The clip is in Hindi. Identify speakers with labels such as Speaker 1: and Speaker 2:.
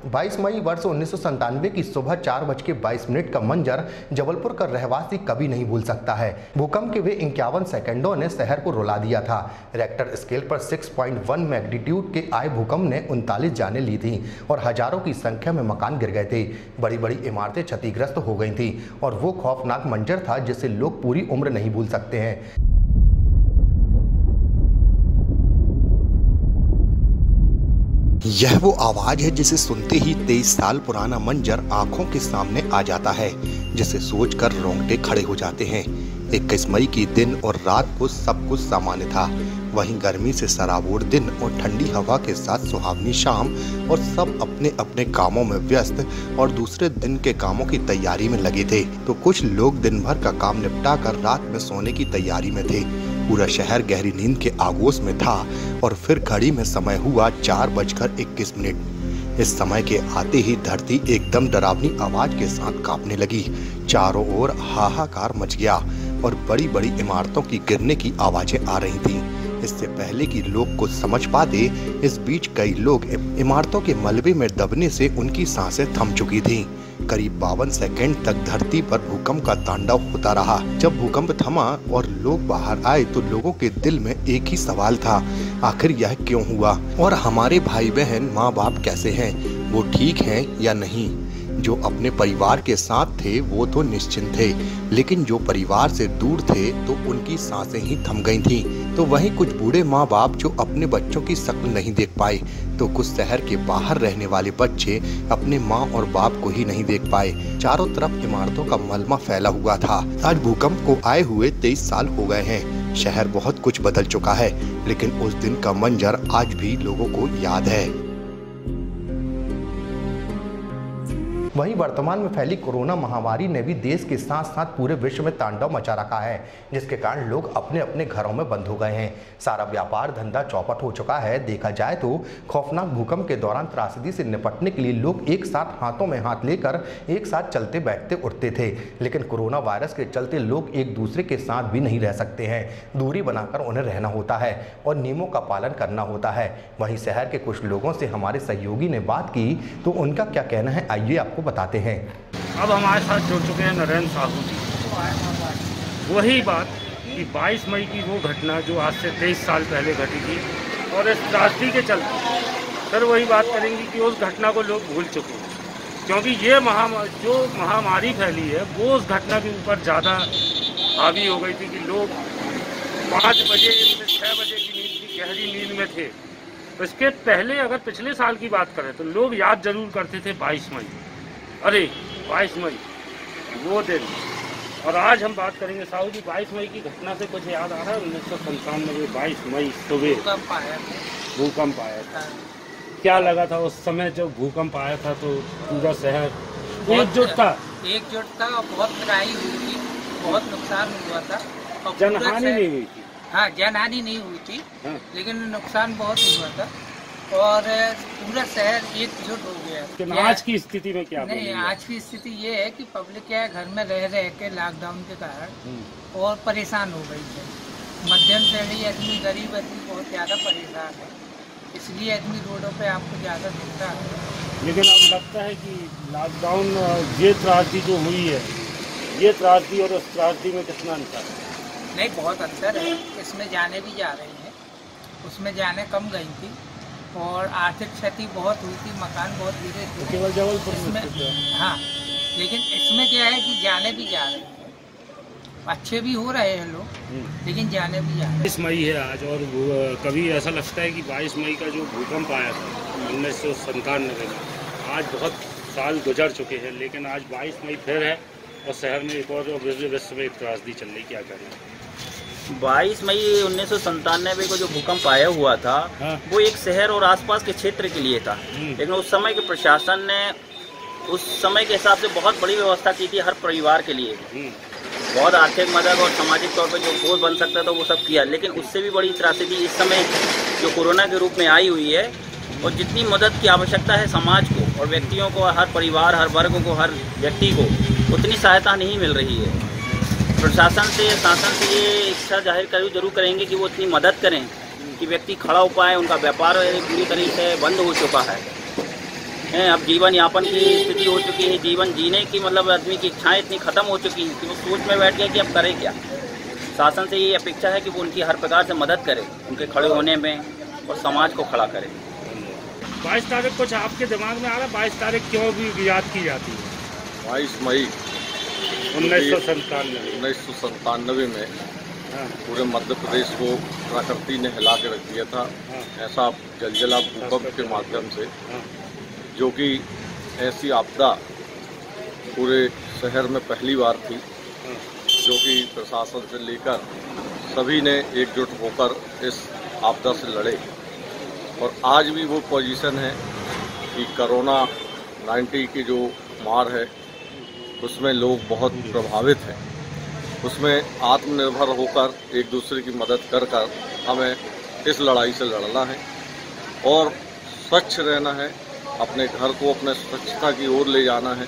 Speaker 1: 22 मई वर्ष 1997 की सुबह 4:22 का मंजर जबलपुर का रहवासी कभी नहीं भूल सकता है। भूकंप के वे 51 सेकंडों ने शहर को रुला दिया था। रेक्टर स्केल पर 6.1 मैग्नीट्यूड के आए भूकंप ने 39 जानें ली थीं और हजारों की संख्या में मकान गिर गए थे। बड़ी बड़ी इमारतें क्षतिग्रस्त हो गई थीं और वो खौफनाक मंजर था जिसे लोग पूरी उम्र नहीं भूल सकते हैं। यह वो आवाज है जिसे सुनते ही 23 साल पुराना मंजर आंखों के सामने आ जाता है, जिसे सोचकर रोंगटे खड़े हो जाते हैं। 21 मई की दिन और रात को सब कुछ सामान्य था। वहीं गर्मी से सराबोर दिन और ठंडी हवा के साथ सुहावनी शाम और सब अपने अपने कामों में व्यस्त और दूसरे दिन के कामों की तैयारी में लगे थे। तो कुछ लोग दिन भर का काम निपटा कर रात में सोने की तैयारी में थे। पूरा शहर गहरी नींद के आगोश में था और फिर घड़ी में समय हुआ 4:21। इस समय के आते ही धरती एकदम डरावनी आवाज के साथ कांपने लगी। चारों ओर हाहाकार मच गया और बड़ी बड़ी इमारतों की गिरने की आवाजें आ रही थीं। इससे पहले कि लोग कुछ समझ पाते, इस बीच कई लोग इमारतों के मलबे में दबने से उनकी सांसें थम चुकी थीं। करीब 52 सेकंड तक धरती पर भूकंप का तांडव होता रहा। जब भूकंप थमा और लोग बाहर आए तो लोगों के दिल में एक ही सवाल था, आखिर यह क्यों हुआ और हमारे भाई बहन माँ बाप कैसे हैं, वो ठीक हैं या नहीं। जो अपने परिवार के साथ थे वो तो निश्चिंत थे, लेकिन जो परिवार से दूर थे तो उनकी सांसें ही थम गई थीं। तो वहीं कुछ बूढ़े माँ बाप जो अपने बच्चों की शक्ल नहीं देख पाए, तो कुछ शहर के बाहर रहने वाले बच्चे अपने माँ और बाप को ही नहीं देख पाए। चारों तरफ इमारतों का मलबा फैला हुआ था। आज भूकंप को आए हुए 23 साल हो गए हैं। शहर बहुत कुछ बदल चुका है, लेकिन उस दिन का मंजर आज भी लोगों को याद है। वहीं वर्तमान में फैली कोरोना महामारी ने भी देश के साथ साथ पूरे विश्व में तांडव मचा रखा है, जिसके कारण लोग अपने अपने घरों में बंद हो गए हैं। सारा व्यापार धंधा चौपट हो चुका है। देखा जाए तो खौफनाक भूकंप के दौरान त्रासदी से निपटने के लिए लोग एक साथ हाथों में हाथ लेकर एक साथ चलते बैठते उठते थे, लेकिन कोरोना वायरस के चलते लोग एक दूसरे के साथ भी नहीं रह सकते हैं। दूरी बनाकर उन्हें रहना होता है और नियमों का पालन करना होता है। वहीं शहर के कुछ लोगों से हमारे सहयोगी ने बात की तो उनका क्या कहना है, आइए आपको बताते हैं।
Speaker 2: अब हमारे साथ जुड़ चुके हैं नरेंद्र साहू जी। वही बात कि 22 मई की वो घटना जो आज से 23 साल पहले घटी थी और इस त्रासदी के चलते फिर वही बात करेंगे कि उस घटना को लोग भूल चुके हैं, क्योंकि ये जो महामारी फैली है वो उस घटना के ऊपर ज़्यादा हावी हो गई थी कि लोग 5 बजे से 6 बजे की नींद की गहरी नींद में थे। इसके पहले अगर पिछले साल की बात करें तो लोग याद जरूर करते थे 22 मई, अरे 22 मई वो दिन। और आज हम बात करेंगे साहू जी 22 मई की घटना से कुछ याद आ रहा है? 1997 22 मई सुबह भूकंप आया था। क्या लगा था उस समय जब भूकंप आया था? तो पूरा शहर एकजुट था
Speaker 3: और बहुत तबाही हुई थी, बहुत नुकसान हुआ था।
Speaker 2: जनहानि नहीं हुई थी।
Speaker 3: हाँ, जनहानि नहीं हुई थी, लेकिन नुकसान बहुत हुआ था और पूरा शहर एकजुट हो गया।
Speaker 2: लेकिन आज की स्थिति में क्या?
Speaker 3: नहीं, आज की स्थिति ये है कि पब्लिक क्या है, घर में रह के लॉकडाउन के कारण और परेशान हो गई है। मध्यम श्रेणी आदमी, गरीब आदमी बहुत ज़्यादा परेशान है, इसलिए आदमी रोडों पे आपको ज़्यादा दिखता है।
Speaker 2: लेकिन अब लगता है कि लॉकडाउन ये त्रासदी जो हुई है, ये त्रासदी और उस त्रासदी में कितना अंतर है?
Speaker 3: नहीं, बहुत अंतर है। इसमें जाने भी जा रही हैं, उसमें जाने कम गई थी और आर्थिक क्षति बहुत हुई थी, मकान बहुत गिरे थे।
Speaker 2: केवल जबलपुर में?
Speaker 3: हाँ, लेकिन इसमें क्या है कि जाने भी जा रहे हैं, अच्छे भी हो रहे हैं लोग, लेकिन जाने भी जा रहे हैं।
Speaker 2: 22 मई है आज और कभी ऐसा लगता है कि 22 मई का जो भूकंप आया था 1997 में, आज बहुत साल गुजर चुके हैं, लेकिन आज 22 मई फिर है और शहर में एक और विश्व में एक त्रासदी चल रही। क्या करें?
Speaker 4: 22 मई 1997 को जो भूकंप आया हुआ था, वो एक शहर और आसपास के क्षेत्र के लिए था, लेकिन उस समय के प्रशासन ने उस समय के हिसाब से बहुत बड़ी व्यवस्था की थी हर परिवार के लिए। बहुत आर्थिक मदद और सामाजिक तौर पर जो बोझ बन सकता था वो सब किया, लेकिन उससे भी बड़ी त्रासदी इस समय जो कोरोना के रूप में आई हुई है। और जितनी मदद की आवश्यकता है समाज को और व्यक्तियों को, हर परिवार, हर वर्ग को, हर व्यक्ति को उतनी सहायता नहीं मिल रही है। प्रशासन से, शासन से ये इच्छा जाहिर जरूर करेंगे कि वो इतनी मदद करें कि व्यक्ति खड़ा हो पाए। उनका व्यापार पूरी तरह से बंद हो चुका है। हैं। अब जीवन यापन की स्थिति हो चुकी है, जीवन जीने की मतलब आदमी की इच्छाएं इतनी खत्म हो चुकी हैं कि वो सोच में बैठ गया कि अब करे क्या। शासन से ये अपेक्षा है कि वो उनकी हर प्रकार से मदद करे, उनके खड़े होने में और समाज को खड़ा करे।
Speaker 2: 22 तारीख कुछ आपके दिमाग में आ रहा है? 22 तारीख क्यों भी याद की जाती है?
Speaker 5: 22 मई
Speaker 2: 1997
Speaker 5: में पूरे मध्य प्रदेश को प्रकृति ने हिला के रख दिया था। ऐसा जलजला भूकंप के माध्यम से, जो कि ऐसी आपदा पूरे शहर में पहली बार थी, जो कि प्रशासन से लेकर सभी ने एकजुट होकर इस आपदा से लड़े। और आज भी वो पोजीशन है कि कोरोना 19 की जो मार है उसमें लोग बहुत प्रभावित हैं। उसमें आत्मनिर्भर होकर एक दूसरे की मदद कर हमें इस लड़ाई से लड़ना है और स्वच्छ रहना है, अपने घर को अपने स्वच्छता की ओर ले जाना है।